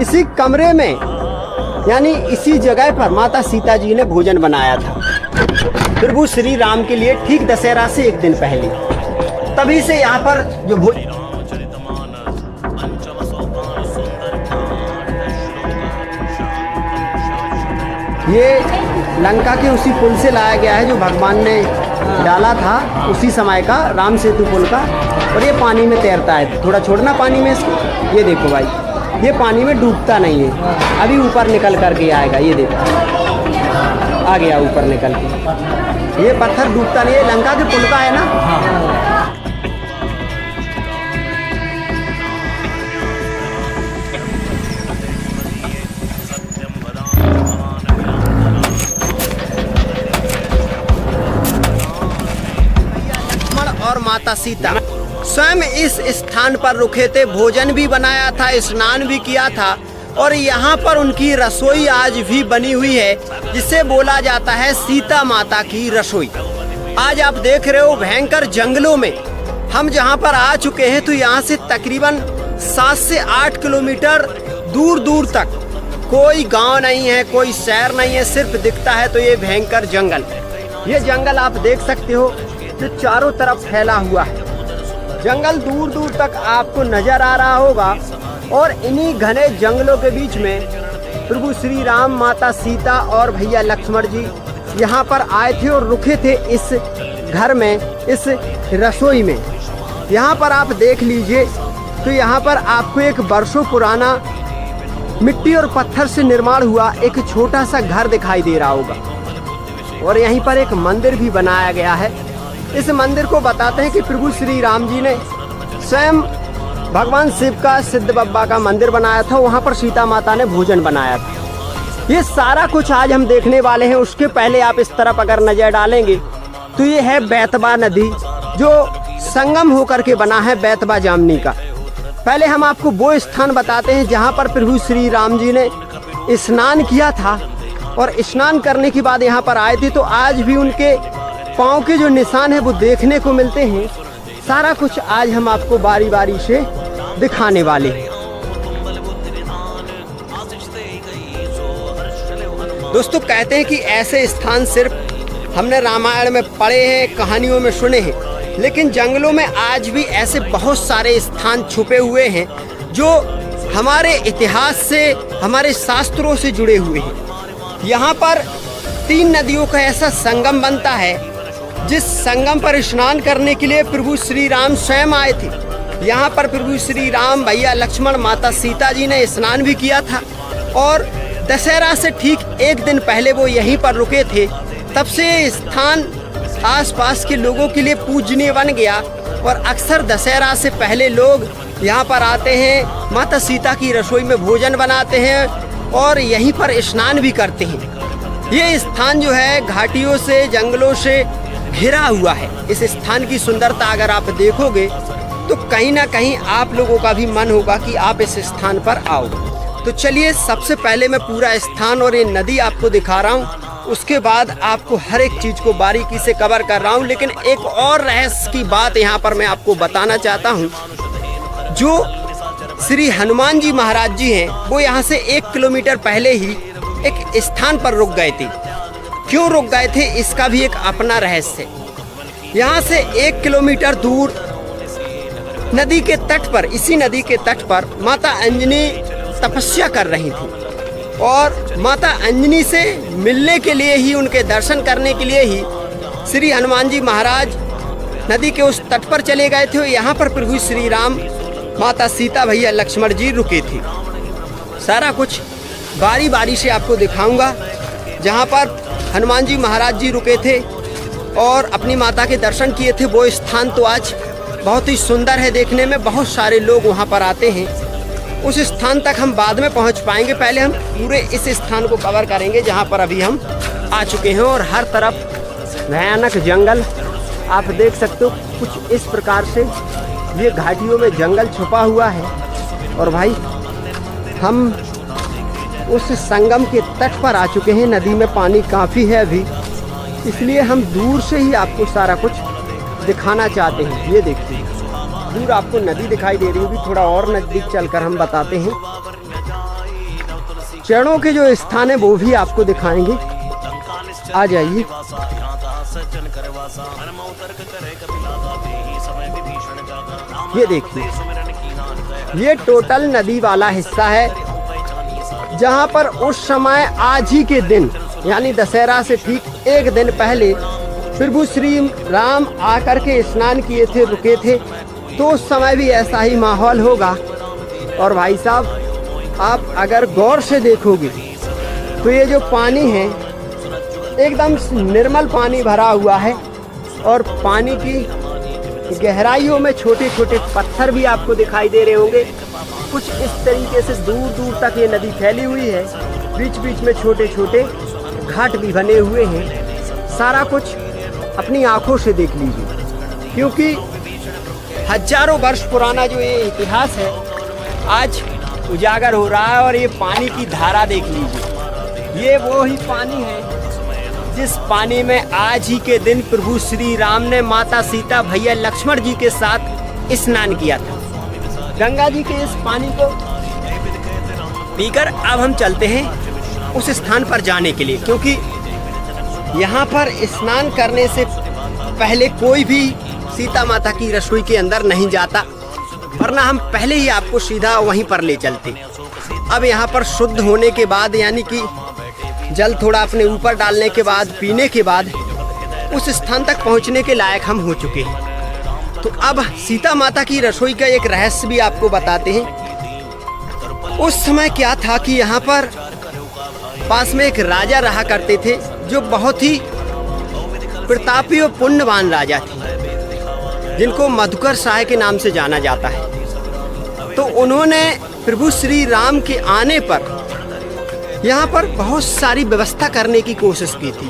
इसी कमरे में यानी इसी जगह पर माता सीता जी ने भोजन बनाया था प्रभु श्री राम के लिए, ठीक दशहरा से एक दिन पहले। तभी से यहाँ पर जो ये लंका के उसी पुल से लाया गया है जो भगवान ने डाला था, उसी समय का राम सेतु पुल का। और ये पानी में तैरता है, थोड़ा छोड़ना पानी में इसको। ये देखो भाई, ये पानी में डूबता नहीं है, अभी ऊपर निकल करके आएगा। ये देखो आ गया ऊपर निकल के। ये पत्थर डूबता नहीं है, लंका के पुल का है ना। और माता सीता स्वयं इस स्थान पर रुके थे, भोजन भी बनाया था, स्नान भी किया था। और यहाँ पर उनकी रसोई आज भी बनी हुई है, जिसे बोला जाता है सीता माता की रसोई। आज आप देख रहे हो भयंकर जंगलों में हम जहाँ पर आ चुके हैं, तो यहाँ से तकरीबन 7 से 8 किलोमीटर दूर दूर तक कोई गांव नहीं है, कोई शहर नहीं है, सिर्फ दिखता है तो ये भयंकर जंगल। ये जंगल आप देख सकते हो जो चारों तरफ फैला हुआ है। जंगल दूर दूर तक आपको नजर आ रहा होगा। और इन्हीं घने जंगलों के बीच में प्रभु श्री राम, माता सीता और भैया लक्ष्मण जी यहाँ पर आए थे और रुके थे इस घर में, इस रसोई में। यहाँ पर आप देख लीजिए तो यहाँ पर आपको एक वर्षों पुराना मिट्टी और पत्थर से निर्माण हुआ एक छोटा सा घर दिखाई दे रहा होगा। और यहीं पर एक मंदिर भी बनाया गया है। इस मंदिर को बताते हैं कि प्रभु श्री राम जी ने स्वयं भगवान शिव का सिद्ध बाबा का मंदिर बनाया था, वहाँ पर सीता माता ने भोजन बनाया था। ये सारा कुछ आज हम देखने वाले हैं। उसके पहले आप इस तरफ अगर नजर डालेंगे तो ये है बेतवा नदी, जो संगम होकर के बना है बेतवा जामनी का। पहले हम आपको वो स्थान बताते हैं जहाँ पर प्रभु श्री राम जी ने स्नान किया था। और स्नान करने के बाद यहाँ पर आए थे, तो आज भी उनके पाँव के जो निशान है वो देखने को मिलते हैं। सारा कुछ आज हम आपको बारी बारी से दिखाने वाले हैं। दोस्तों कहते हैं कि ऐसे स्थान सिर्फ हमने रामायण में पढ़े हैं, कहानियों में सुने हैं, लेकिन जंगलों में आज भी ऐसे बहुत सारे स्थान छुपे हुए हैं जो हमारे इतिहास से, हमारे शास्त्रों से जुड़े हुए हैं। यहाँ पर 3 नदियों का ऐसा संगम बनता है, जिस संगम पर स्नान करने के लिए प्रभु श्री राम स्वयं आए थे। यहाँ पर प्रभु श्री राम, भैया लक्ष्मण, माता सीता जी ने स्नान भी किया था। और दशहरा से ठीक एक दिन पहले वो यहीं पर रुके थे। तब से ये स्थान आसपास के लोगों के लिए पूजनीय बन गया। और अक्सर दशहरा से पहले लोग यहाँ पर आते हैं, माता सीता की रसोई में भोजन बनाते हैं और यहीं पर स्नान भी करते हैं। ये स्थान जो है घाटियों से, जंगलों से घिरा हुआ है। इस स्थान की सुंदरता अगर आप देखोगे तो कहीं ना कहीं आप लोगों का भी मन होगा कि आप इस स्थान पर आओ। तो चलिए सबसे पहले मैं पूरा स्थान और ये नदी आपको दिखा रहा हूँ, उसके बाद आपको हर एक चीज़ को बारीकी से कवर कर रहा हूँ। लेकिन एक और रहस्य की बात यहाँ पर मैं आपको बताना चाहता हूँ। जो श्री हनुमान जी महाराज जी हैं, वो यहाँ से 1 किलोमीटर पहले ही एक स्थान पर रुक गए थे। क्यों रुक गए थे, इसका भी एक अपना रहस्य है। यहाँ से 1 किलोमीटर दूर नदी के तट पर, इसी नदी के तट पर माता अंजनी तपस्या कर रही थी। और माता अंजनी से मिलने के लिए ही, उनके दर्शन करने के लिए ही श्री हनुमान जी महाराज नदी के उस तट पर चले गए थे। यहाँ पर प्रभु श्री राम, माता सीता, भैया लक्ष्मण जी रुके थे। सारा कुछ बारी बारी से आपको दिखाऊंगा। जहाँ पर हनुमान जी महाराज जी रुके थे और अपनी माता के दर्शन किए थे, वो स्थान तो आज बहुत ही सुंदर है देखने में। बहुत सारे लोग वहाँ पर आते हैं। उस स्थान तक हम बाद में पहुँच पाएंगे, पहले हम पूरे इस स्थान को कवर करेंगे जहाँ पर अभी हम आ चुके हैं। और हर तरफ भयानक जंगल आप देख सकते हो। कुछ इस प्रकार से ये घाटियों में जंगल छुपा हुआ है। और भाई हम उस संगम के तट पर आ चुके हैं। नदी में पानी काफ़ी है अभी, इसलिए हम दूर से ही आपको सारा कुछ दिखाना चाहते हैं। ये देखिए दूर आपको नदी दिखाई दे रही होगी, थोड़ा और नज़दीक चलकर हम बताते हैं। चरणों के जो स्थान है वो भी आपको दिखाएंगे। आ जाइए। ये देखिए, ये टोटल नदी वाला हिस्सा है जहाँ पर उस समय आज ही के दिन यानी दशहरा से ठीक एक दिन पहले प्रभु श्री राम आकर के स्नान किए थे, रुके थे। तो उस समय भी ऐसा ही माहौल होगा। और भाई साहब, आप अगर गौर से देखोगे तो ये जो पानी है एकदम निर्मल पानी भरा हुआ है और पानी की गहराइयों में छोटे छोटे पत्थर भी आपको दिखाई दे रहे होंगे। कुछ इस तरीके से दूर दूर तक ये नदी फैली हुई है। बीच बीच में छोटे छोटे घाट भी बने हुए हैं। सारा कुछ अपनी आंखों से देख लीजिए, क्योंकि हजारों वर्ष पुराना जो ये इतिहास है आज उजागर हो रहा है। और ये पानी की धारा देख लीजिए, ये वो ही पानी है जिस पानी में आज ही के दिन प्रभु श्री राम ने माता सीता, भैया लक्ष्मण जी के साथ स्नान किया था। गंगा जी के इस पानी को पीकर अब हम चलते हैं उस स्थान पर जाने के लिए, क्योंकि यहाँ पर स्नान करने से पहले कोई भी सीता माता की रसोई के अंदर नहीं जाता, वरना हम पहले ही आपको सीधा वहीं पर ले चलते। अब यहाँ पर शुद्ध होने के बाद यानी कि जल थोड़ा अपने ऊपर डालने के बाद, पीने के बाद उस स्थान तक पहुँचने के लायक हम हो चुके हैं। तो अब सीता माता की रसोई का एक रहस्य भी आपको बताते हैं। उस समय क्या था कि यहाँ पर पास में एक राजा रहा करते थे जो बहुत ही प्रतापी और पुण्यवान राजा थे, जिनको मधुकर शाह के नाम से जाना जाता है। तो उन्होंने प्रभु श्री राम के आने पर यहाँ पर बहुत सारी व्यवस्था करने की कोशिश की थी।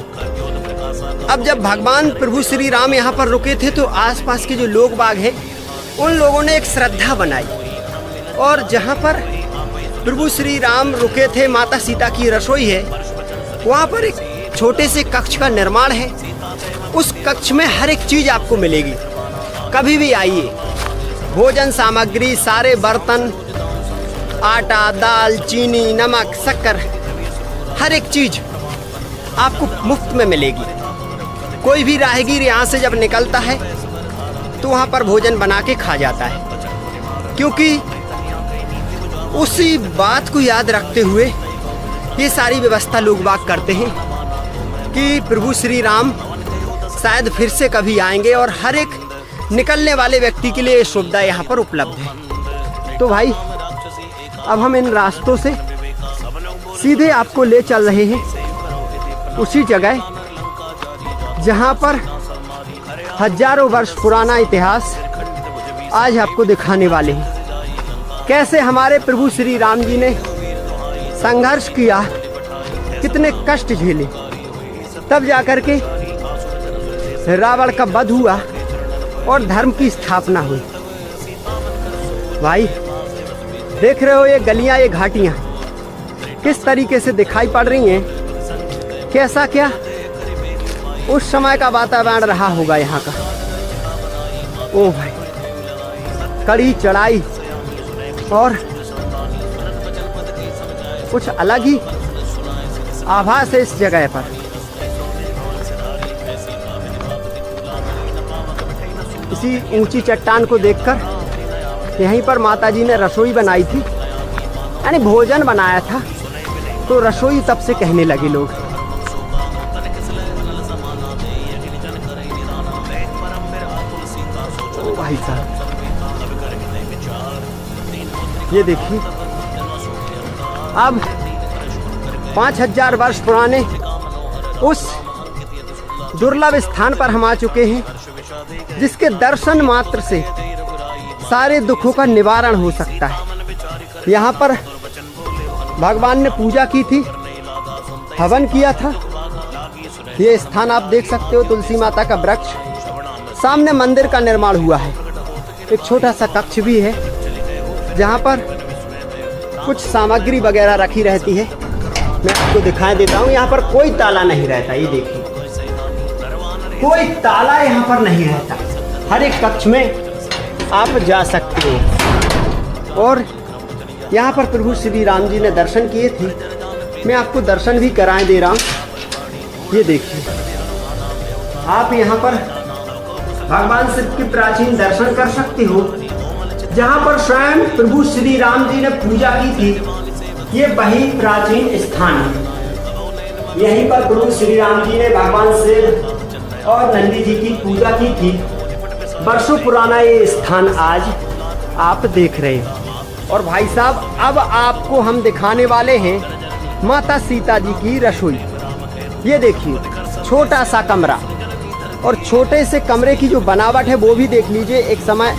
अब जब भगवान प्रभु श्री राम यहाँ पर रुके थे तो आसपास के जो लोग बाग हैं उन लोगों ने एक श्रद्धा बनाई, और जहाँ पर प्रभु श्री राम रुके थे, माता सीता की रसोई है, वहाँ पर एक छोटे से कक्ष का निर्माण है। उस कक्ष में हर एक चीज़ आपको मिलेगी। कभी भी आइए, भोजन सामग्री, सारे बर्तन, आटा, दाल, चीनी, नमक, शक्कर, हर एक चीज़ आपको मुफ्त में मिलेगी। कोई भी राहगीर यहाँ से जब निकलता है तो वहाँ पर भोजन बना के खा जाता है, क्योंकि उसी बात को याद रखते हुए ये सारी व्यवस्था लोग बाग करते हैं कि प्रभु श्री राम शायद फिर से कभी आएंगे, और हर एक निकलने वाले व्यक्ति के लिए ये सुविधा यहाँ पर उपलब्ध है। तो भाई, अब हम इन रास्तों से सीधे आपको ले चल रहे हैं उसी जगह जहाँ पर हजारों वर्ष पुराना इतिहास आज आपको दिखाने वाले हैं। कैसे हमारे प्रभु श्री राम जी ने संघर्ष किया, कितने कष्ट झेले, तब जाकर के रावण का वध हुआ और धर्म की स्थापना हुई। भाई देख रहे हो, ये गलियां, ये घाटियां किस तरीके से दिखाई पड़ रही हैं। कैसा क्या उस समय का वातावरण रहा होगा यहाँ का। ओ भाई, कड़ी चढ़ाई और कुछ अलग ही आभास है इस जगह पर। इसी ऊंची चट्टान को देखकर यहीं पर माताजी ने रसोई बनाई थी, यानी भोजन बनाया था, तो रसोई तब से कहने लगे लोग। ओ भाई साहब, ये देखिए, अब 5000 वर्ष पुराने उस दुर्लभ स्थान पर हम आ चुके हैं, जिसके दर्शन मात्र से सारे दुखों का निवारण हो सकता है। यहाँ पर भगवान ने पूजा की थी, हवन किया था। ये स्थान आप देख सकते हो, तुलसी माता का वृक्ष, सामने मंदिर का निर्माण हुआ है। एक छोटा सा कक्ष भी है जहाँ पर कुछ सामग्री वगैरह रखी रहती है। मैं आपको दिखाई देता हूँ। यहाँ पर कोई ताला नहीं रहता, ये देखिए, कोई ताला यहाँ पर नहीं रहता। हर एक कक्ष में आप जा सकते हो और यहाँ पर प्रभु श्री राम जी ने दर्शन किए थे। मैं आपको दर्शन भी कराए दे रहा हूँ। ये देखिए, आप यहाँ पर भगवान शिव के प्राचीन दर्शन कर सकते हो, जहाँ पर स्वयं प्रभु श्री राम जी ने पूजा की थी। ये वही प्राचीन स्थान है। यहीं पर प्रभु श्री राम जी ने भगवान शिव और नंदी जी की पूजा की थी। वर्षों पुराना ये स्थान आज आप देख रहे हैं। और भाई साहब, अब आपको हम दिखाने वाले हैं माता सीता जी की रसोई। ये देखिए, छोटा सा कमरा, और छोटे से कमरे की जो बनावट है वो भी देख लीजिए। एक समय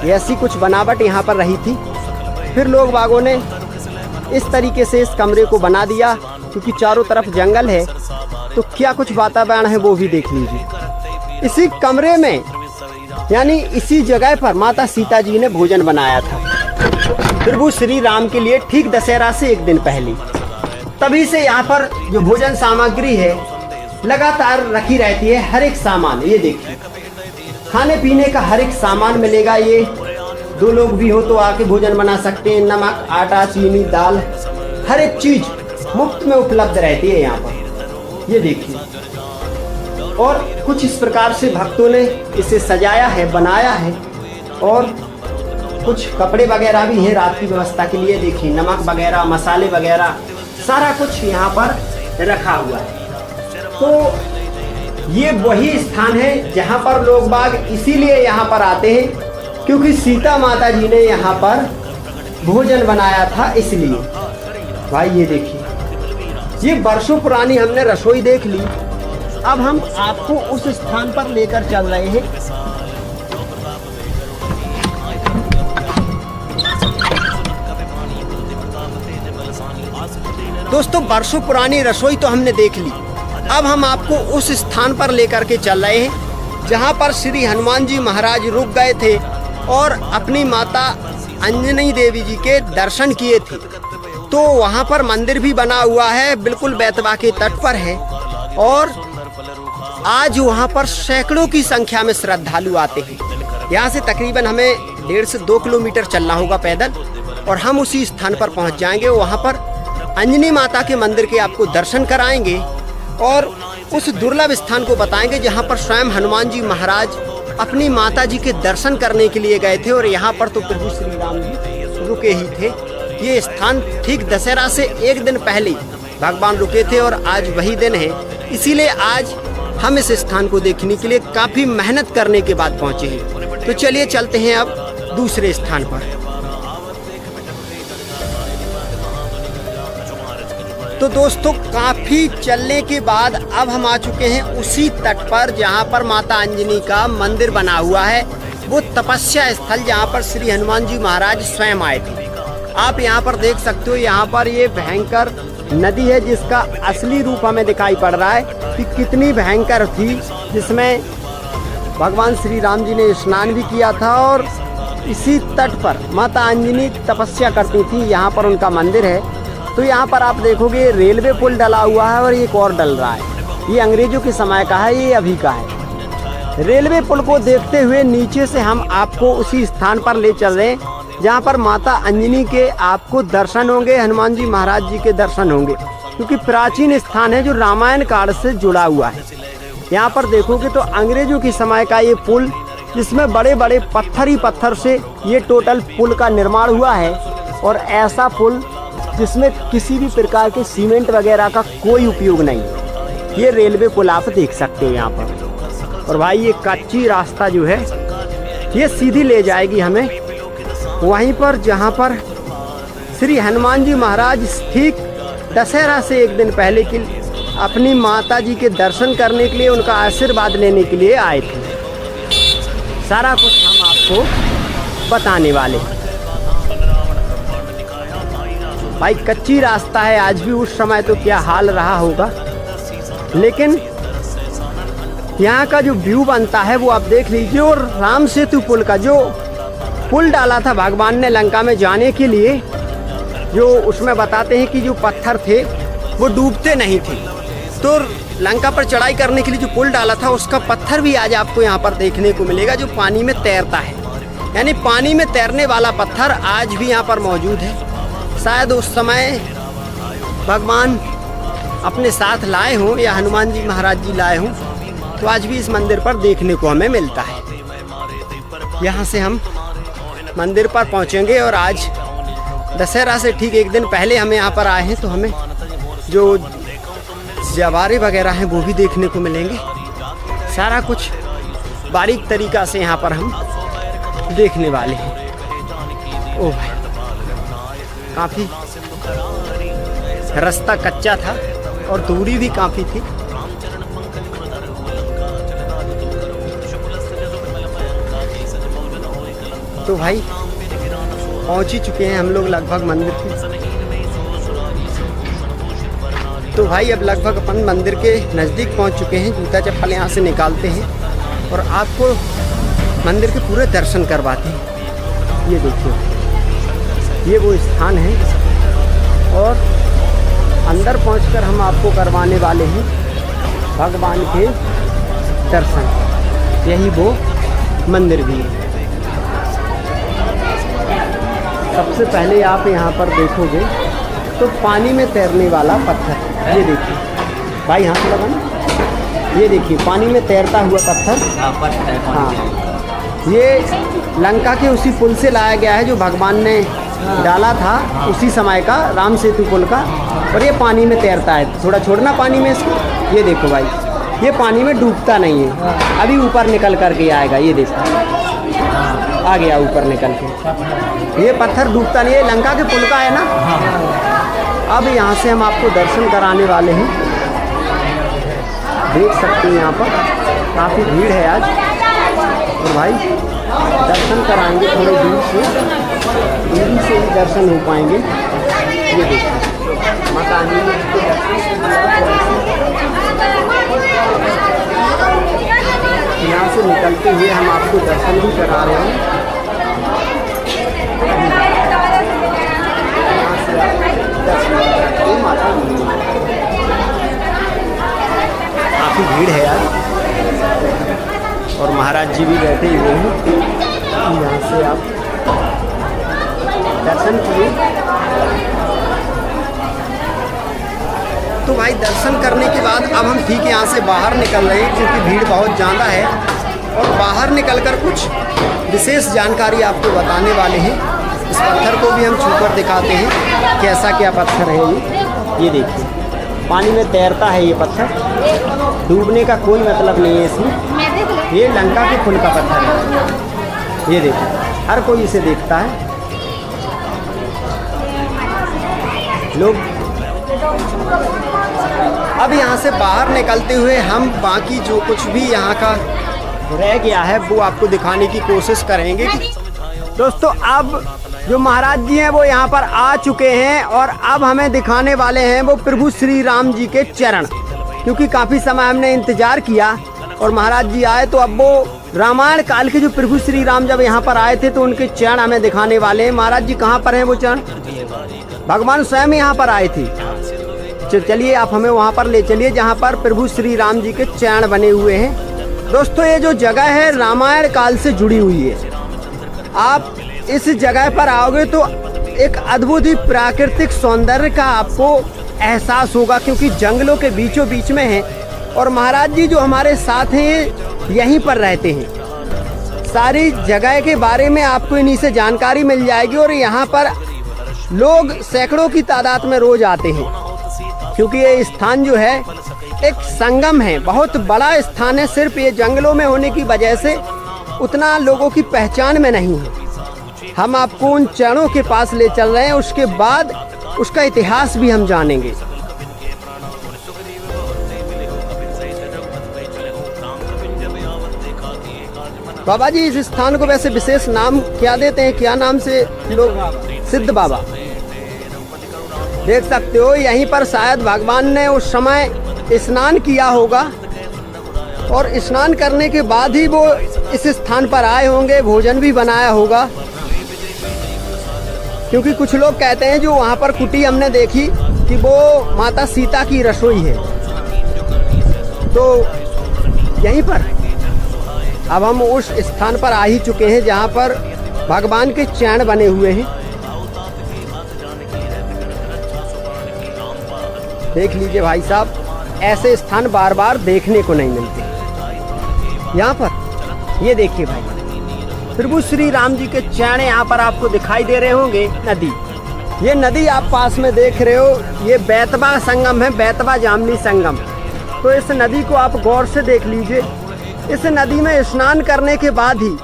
ऐसी कुछ बनावट यहाँ पर रही थी, फिर लोग बागों ने इस तरीके से इस कमरे को बना दिया, क्योंकि चारों तरफ जंगल है। तो क्या कुछ वातावरण है वो भी देख लीजिए। इसी कमरे में, यानी इसी जगह पर माता सीता जी ने भोजन बनाया था प्रभु श्री राम के लिए, ठीक दशहरा से एक दिन पहले। तभी से यहाँ पर जो भोजन सामग्री है लगातार रखी रहती है। हर एक सामान, ये देखिए, खाने पीने का हर एक सामान मिलेगा। ये 2 लोग भी हो तो आके भोजन बना सकते हैं। नमक, आटा, चीनी, दाल, हर एक चीज मुफ्त में उपलब्ध रहती है यहाँ पर। ये देखिए, और कुछ इस प्रकार से भक्तों ने इसे सजाया है, बनाया है। और कुछ कपड़े वगैरह भी है रात की व्यवस्था के लिए। देखिए, नमक वगैरह, मसाले वगैरह, सारा कुछ यहाँ पर रखा हुआ है। तो ये वही स्थान है जहाँ पर लोग बाग इसीलिए यहाँ पर आते हैं, क्योंकि सीता माता जी ने यहाँ पर भोजन बनाया था, इसलिए। भाई ये देखिए, ये वर्षों पुरानी हमने रसोई देख ली। अब हम आपको उस स्थान पर लेकर चल रहे हैं। दोस्तों, वर्षों पुरानी रसोई तो हमने देख ली। अब हम आपको उस स्थान पर लेकर के चल रहे हैं जहां पर श्री हनुमान जी महाराज रुक गए थे और अपनी माता अंजनी देवी जी के दर्शन किए थे। तो वहां पर मंदिर भी बना हुआ है, बिल्कुल बेतवा के तट पर है। और आज वहां पर सैकड़ों की संख्या में श्रद्धालु आते हैं। यहाँ से तकरीबन हमें 1.5 से 2 किलोमीटर चलना होगा पैदल, और हम उसी स्थान पर पहुंच जाएंगे। वहां पर अंजनी माता के मंदिर के आपको दर्शन कराएंगे और उस दुर्लभ स्थान को बताएंगे जहां पर स्वयं हनुमान जी महाराज अपनी माता जी के दर्शन करने के लिए गए थे। और यहाँ पर तो प्रभु श्री राम जी रुके ही थे। ये स्थान ठीक दशहरा से एक दिन पहले भगवान रुके थे और आज वही दिन है। इसीलिए आज हम इस स्थान को देखने के लिए काफी मेहनत करने के बाद पहुंचे हैं। तो चलिए चलते हैं अब दूसरे स्थान पर। तो दोस्तों, काफी चलने के बाद अब हम आ चुके हैं उसी तट पर जहां पर माता अंजनी का मंदिर बना हुआ है। वो तपस्या स्थल जहां पर श्री हनुमान जी महाराज स्वयं आए थे। आप यहाँ पर देख सकते हो, यहाँ पर ये भयंकर नदी है जिसका असली रूप हमें दिखाई पड़ रहा है कि कितनी भयंकर थी, जिसमें भगवान श्री राम जी ने स्नान भी किया था। और इसी तट पर माता अंजनी तपस्या करती थी। यहाँ पर उनका मंदिर है। तो यहाँ पर आप देखोगे रेलवे पुल डला हुआ है और एक और डल रहा है। ये अंग्रेजों के समय का है, ये अभी का है। रेलवे पुल को देखते हुए नीचे से हम आपको उसी स्थान पर ले चल रहे हैं जहाँ पर माता अंजनी के आपको दर्शन होंगे, हनुमान जी महाराज जी के दर्शन होंगे, क्योंकि प्राचीन स्थान है जो रामायण काल से जुड़ा हुआ है। यहाँ पर देखोगे तो अंग्रेजों के समय का ये पुल, जिसमें बड़े बड़े पत्थर ही पत्थर से ये टोटल पुल का निर्माण हुआ है। और ऐसा पुल जिसमें किसी भी प्रकार के सीमेंट वगैरह का कोई उपयोग नहीं। ये रेलवे पुल आप देख सकते हो यहाँ पर। और भाई ये कच्ची रास्ता जो है ये सीधी ले जाएगी हमें वहीं पर जहाँ पर श्री हनुमान जी महाराज ठीक दशहरा से एक दिन पहले की अपनी माता जी के दर्शन करने के लिए, उनका आशीर्वाद लेने के लिए आए थे। सारा कुछ हम आपको बताने वाले। भाई कच्ची रास्ता है आज भी, उस समय तो क्या हाल रहा होगा, लेकिन यहाँ का जो व्यू बनता है वो आप देख लीजिए। और राम सेतु पुल का जो पुल डाला था भगवान ने लंका में जाने के लिए, जो उसमें बताते हैं कि जो पत्थर थे वो डूबते नहीं थे। तो लंका पर चढ़ाई करने के लिए जो पुल डाला था उसका पत्थर भी आज आपको यहाँ पर देखने को मिलेगा, जो पानी में तैरता है। यानी पानी में तैरने वाला पत्थर आज भी यहाँ पर मौजूद है। शायद उस समय भगवान अपने साथ लाए हों या हनुमान जी महाराज जी लाए हों, तो आज भी इस मंदिर पर देखने को हमें मिलता है। यहाँ से हम मंदिर पर पहुँचेंगे और आज दशहरा से ठीक एक दिन पहले हमें यहाँ पर आए हैं, तो हमें जो जवारे वगैरह हैं वो भी देखने को मिलेंगे। सारा कुछ बारीक तरीक़ा से यहाँ पर हम देखने वाले हैं। ओ भाई, काफ़ी रास्ता कच्चा था और दूरी भी काफ़ी थी। तो भाई पहुंच ही चुके हैं हम लोग लगभग मंदिर के। तो भाई अब लगभग अपन मंदिर के नज़दीक पहुंच चुके हैं। जूता चप्पल यहाँ से निकालते हैं और आपको मंदिर के पूरे दर्शन करवाते हैं। ये देखिए, ये वो स्थान है और अंदर पहुंचकर हम आपको करवाने वाले हैं भगवान के दर्शन। यही वो मंदिर भी है। सबसे पहले आप यहाँ पर देखोगे तो पानी में तैरने वाला पत्थर, ये देखिए भाई, यहाँ से लगा ना, ये देखिए पानी में तैरता हुआ पत्थर। हाँ, ये लंका के उसी पुल से लाया गया है जो भगवान ने डाला था उसी समय का, राम सेतु पुल का। और ये पानी में तैरता है। थोड़ा छोड़ना पानी में इसको। ये देखो भाई, ये पानी में डूबता नहीं है, अभी ऊपर निकल कर के आएगा। ये देखो आ गया ऊपर निकल के। ये पत्थर डूबता नहीं है, लंका के पुल का है ना। अब यहाँ से हम आपको दर्शन कराने वाले हैं। देख सकते हैं यहाँ पर काफ़ी भीड़ है आज। और भाई दर्शन कराएंगे थोड़ी दूर से ही दर्शन हो पाएंगे। ये देखिए माता अंजनी के दर्शन यहाँ से निकलते हुए हम आपको दर्शन भी करा रहे हैं। यहाँ से आप दर्शन करते माता अंजनी। काफ़ी भीड़ है यार और महाराज जी भी बैठे हुए हैं। यहाँ से आप दर्शन करिए। तो भाई दर्शन करने के बाद अब हम ठीक यहाँ से बाहर निकल रहे हैं, क्योंकि भीड़ बहुत ज़्यादा है। और बाहर निकलकर कुछ विशेष जानकारी आपको बताने वाले हैं। इस पत्थर को भी हम छूकर दिखाते हैं कैसा क्या पत्थर है ये देखिए, पानी में तैरता है ये पत्थर, डूबने का कोई मतलब नहीं है इसमें। ये लंका के पुल का पत्थर है। ये देखिए हर कोई इसे देखता है। लोग अब यहाँ से बाहर निकलते हुए हम बाकी जो कुछ भी यहाँ का रह गया है वो आपको दिखाने की कोशिश करेंगे। दोस्तों अब जो महाराज जी हैं वो यहाँ पर आ चुके हैं और अब हमें दिखाने वाले हैं वो प्रभु श्री राम जी के चरण, क्योंकि काफ़ी समय हमने इंतजार किया और महाराज जी आए। तो अब वो रामायण काल के जो प्रभु श्री राम जब यहाँ पर आए थे तो उनके चरण हमें दिखाने वाले हैं। महाराज जी कहाँ पर हैं वो चरण? भगवान स्वयं यहाँ पर आए थे। चलिए आप हमें वहाँ पर ले चलिए जहाँ पर प्रभु श्री राम जी के चरण बने हुए हैं। दोस्तों ये जो जगह है रामायण काल से जुड़ी हुई है। आप इस जगह पर आओगे तो एक अद्भुत ही प्राकृतिक सौंदर्य का आपको एहसास होगा, क्योंकि जंगलों के बीचों बीच में है और महाराज जी जो हमारे साथ हैं यहीं पर रहते हैं। सारी जगह के बारे में आपको इन्हीं से जानकारी मिल जाएगी। और यहाँ पर लोग सैकड़ों की तादाद में रोज आते हैं, क्योंकि ये स्थान जो है एक संगम है, बहुत बड़ा स्थान है। सिर्फ ये जंगलों में होने की वजह से उतना लोगों की पहचान में नहीं है। हम आपको उन चरणों के पास ले चल रहे हैं, उसके बाद उसका इतिहास भी हम जानेंगे। बाबा जी इस स्थान को वैसे विशेष नाम क्या देते हैं? क्या नाम से लोग? सिद्ध बाबा। देख सकते हो यहीं पर शायद भगवान ने उस समय स्नान किया होगा और स्नान करने के बाद ही वो इस स्थान पर आए होंगे, भोजन भी बनाया होगा। क्योंकि कुछ लोग कहते हैं जो वहाँ पर कुटी हमने देखी कि वो माता सीता की रसोई है। तो यहीं पर अब हम उस स्थान पर आ ही चुके हैं जहाँ पर भगवान के चैन बने हुए हैं। देख लीजिए भाई साहब, ऐसे स्थान बार बार देखने को नहीं मिलते। यहाँ पर ये देखिए भाई, प्रभु श्री राम जी के चैन यहाँ पर आपको दिखाई दे रहे होंगे। नदी, ये नदी आप पास में देख रहे हो, ये बैतवा संगम है, बैतवा जामनी संगम। तो इस नदी को आप गौर से देख लीजिए। इस नदी में स्नान करने के बाद ही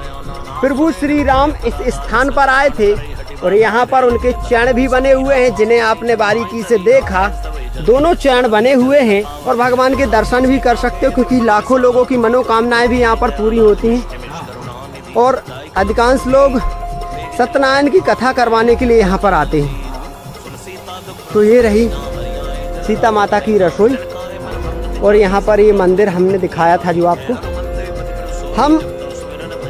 प्रभु श्री राम इस स्थान पर आए थे और यहाँ पर उनके चैन भी बने हुए हैं, जिन्हें आपने बारीकी से देखा। दोनों चैन बने हुए हैं और भगवान के दर्शन भी कर सकते हो, क्योंकि लाखों लोगों की मनोकामनाएं भी यहाँ पर पूरी होती हैं और अधिकांश लोग सत्यनारायण की कथा करवाने के लिए यहाँ पर आते हैं। तो ये रही सीता माता की रसोई और यहाँ पर ये मंदिर हमने दिखाया था जो आपको। हम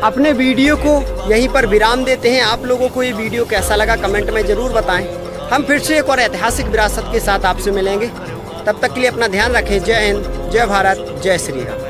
अपने वीडियो को यहीं पर विराम देते हैं। आप लोगों को ये वीडियो कैसा लगा कमेंट में ज़रूर बताएं। हम फिर से एक और ऐतिहासिक विरासत के साथ आपसे मिलेंगे। तब तक के लिए अपना ध्यान रखें। जय हिंद, जय भारत, जय श्री राम।